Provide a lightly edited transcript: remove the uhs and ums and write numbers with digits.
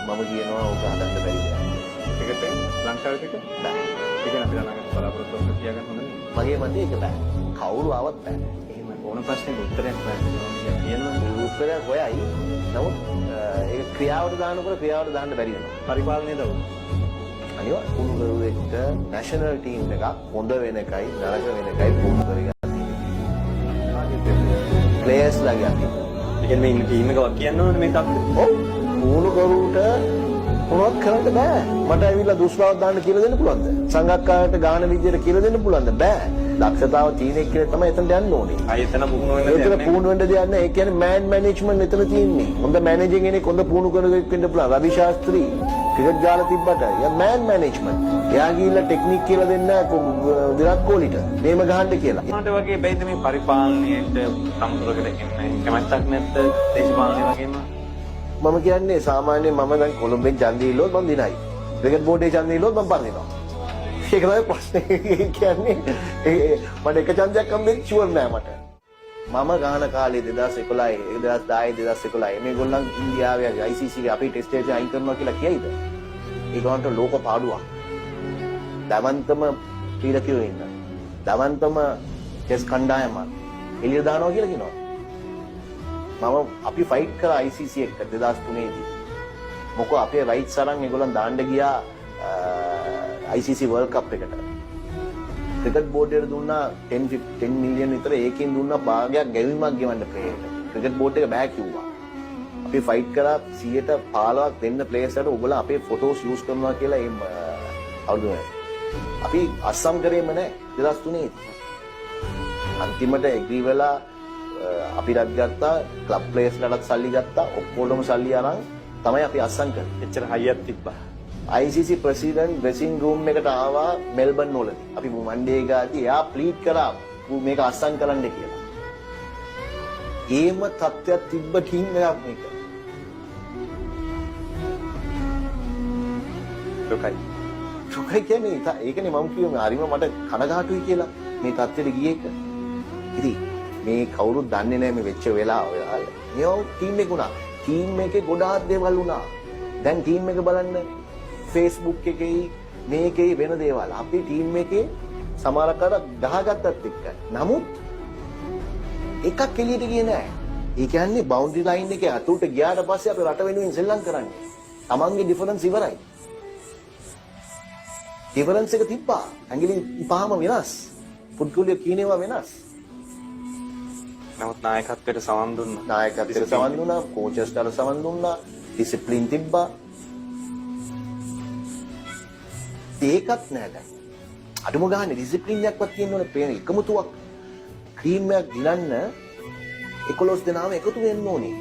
මම කියනවා ඕක හදන්න බැරි දෙයක්. ඒකට ලංකාවේ ටික බෑ. ඒක නම් අපි ළඟට බලාපොරොත්තු වෙන්න තියාගන්න හොඳ නේ. මගේ මතය ඒක බෑ. කවුරු ආවත් බෑ. එහෙම ඕන ප්‍රශ්නෙට උත්තරයක් හොයන්න කියනවා. උත්තරයක් හොයයි. නමුත් ඒක ක්‍රියාවට දානකොට ක්‍රියාවට දාන්න බැරි වෙනවා. පරිපාලනය දව්. අනිවාර්ය කුණුකරුවෙක්ට නැෂනල් ටීම් එකක් හොඳ වෙන එකයි නරක වෙන එකයි පුහුණු කරගන්න තියෙන්නේ. ප්ලේයර්ස්ලාගේ අතින්. ඒ කියන්නේ මේ ටීම් එක වක් කියන්න ඕනේ මේ තත්ත්වෙ. ඔව්. පුහුණුකරුට මොනවත් කරන්න බෑ. මට ඇවිල්ලා දුෂ්පාවක් දාන්න කියලා දෙන්න පුළුවන්ද? සංගක්කාරට ගාන විදියට කියලා දෙන්න පුළුවන්ද? බෑ. දක්ෂතාව තියෙන එක්කෙනෙක් තමයි එතනට යන්න ඕනේ. ආයෙ එතන පුහුණු වෙන්න දෙයක් එතන නැහැ. පුහුණු වෙන්න දෙයක් නැහැ. ඒ කියන්නේ මෑන් මැනේජ්මන්ට් එතන තියෙන්නේ. හොඳ මැනේජින් කෙනෙක් හොඳ පුහුණු කරගෙනෙක් වෙන්න පුළුවන්. රවි ශාස්ත්‍රී ක්‍රිකට් ගාලා තිබ්බට යා මෑන් මැනේජ්මන්ට්. එයා ගිහිල්ලා ටෙක්නික් කියලා දෙන්න විරාට් කොහ්ලිට. මේම ගහන්න කියලා. මට වගේ බැයිද මේ පරිපාලනයට සම්පූර්ණකට එන්නේ කැමැත්තක් නැත්ද දේශපාලනය වගේම මම කියන්නේ සාමාන්‍යයෙන් මම දැන් කොළඹෙන් ඡන්දය ඉල්ලුවොත් මම දිනයි. ක්‍රිකට් බෝඩේ ඡන්දය ඉල්ලුවොත් මම පරදිනවා. ඒක තමයි ප්‍රශ්නේ. කියන්නේ මට එක ඡන්දයක් හම්බෙන්නේ ෂුවර් නෑ මට. මම ගාන කාලේ 2011 2010 2011 මේගොල්ලන් ඉන්දියාවේ ICC ගේ අපි ටෙස්ට් එකේ අයින් කරනවා කියලා කියයිද? ඒගොල්ලන්ට ලෝක පාඩුවක්. දවන්තම ක්‍රීඩකයෝ ඉන්න. දවන්තම ටෙස්ට් කණ්ඩායම එළිය දානවා කියලා කියනවා. අපි ෆයිට් කරා ICC එක්ක 2003 දී. මොකෝ අපේ රයිට්ස් අරන් ඒගොල්ලන් දාන්න ගියා ICC World Cup එකට. ක්‍රිකට් බෝඩ් එකට දුන්නා 10 මිලියන් විතර ඒකෙන් දුන්නා භාගයක් ගැවීමක් ගෙවන්න ප්ලේයර්ට. ක්‍රිකට් බෝඩ් එක බෑ කිව්වා. අපි ෆයිට් කරා 115ක් දෙන්න ප්ලේයර්ස්ට ඔයගොල්ලෝ අපේ ෆොටෝස් යූස් කරනවා කියලා ඒ අවුරුදු අපි අස්සම් කරේම නැහැ 2003 දී. අන්තිමට එග්‍රී වෙලා අපිටත් ගත්තා ක්ලබ් ප්ලේයර්ස්ලටත් සල්ලි ගත්තා ඔක්කොටම සල්ලි අරන් තමයි අපි අස්සම් කරේ. එච්චර හයියක් තිබ්බා. ICC ප්‍රෙසිඩන්ට් ඩ්‍රෙසින් රූම් එකට ආවා මෙල්බන් වලදී. අපි මන්ඩේ ගාති එයා ප්ලීඩ් කරා මේක අස්සම් කරන්න කියලා. ඒම තත්ත්වයක් තිබ්බ ටීම් එකක් මේක. දුකයි කියන්නේ ඒකනේ මම කිව්වේ හරිම මට කනගාටුයි කියලා මේ තත්ත්වෙට ගියේ එක. ඉතින් මේ කවුරුත් දන්නේ නැහැ මේ වෙච්ච වෙලාව. මේ ටීම් එක උනා. ටීම් එකේ ගොඩාක් දේවල් වුණා. දැන් ටීම් එක බලන්න Facebook එකේ මේකේ වෙන දේවල්. අපි ටීම් එකේ සමහරක් අර ගහගත්තත් එක්කයි. නමුත් එකක් එළියට ගියේ නැහැ. ඒ කියන්නේ බවුන්ඩරි ලයින් එකේ අතුරට ගියාට පස්සේ අපි රට වෙනුවෙන් සෙල්ලම් කරන්නේ. Tamange ඩිෆරන්ස් ඉවරයි. ඩිෆරන්ස් එක තිබ්බා. ඇඟිලි පහම වෙනස්. පුද්ගලයෝ කියනවා වෙනස්. නමුත් නායකත්වයට සවන් දුන්නා. නායකත්වයට සවන් දුන්නා, කෝචස්ට සවන් දුන්නා, ඩිසිප්ලින් තිබ්බා. ඒකත් නෑ දැන්. අඩුම ගානේ ඩිසිප්ලින් එකක්වත් තියෙන්න ඕනේ. පේන එකමුතුවක් ක්‍රීම් එකක් දිනන්න 11 දෙනාම එකතු වෙන්න ඕනේ.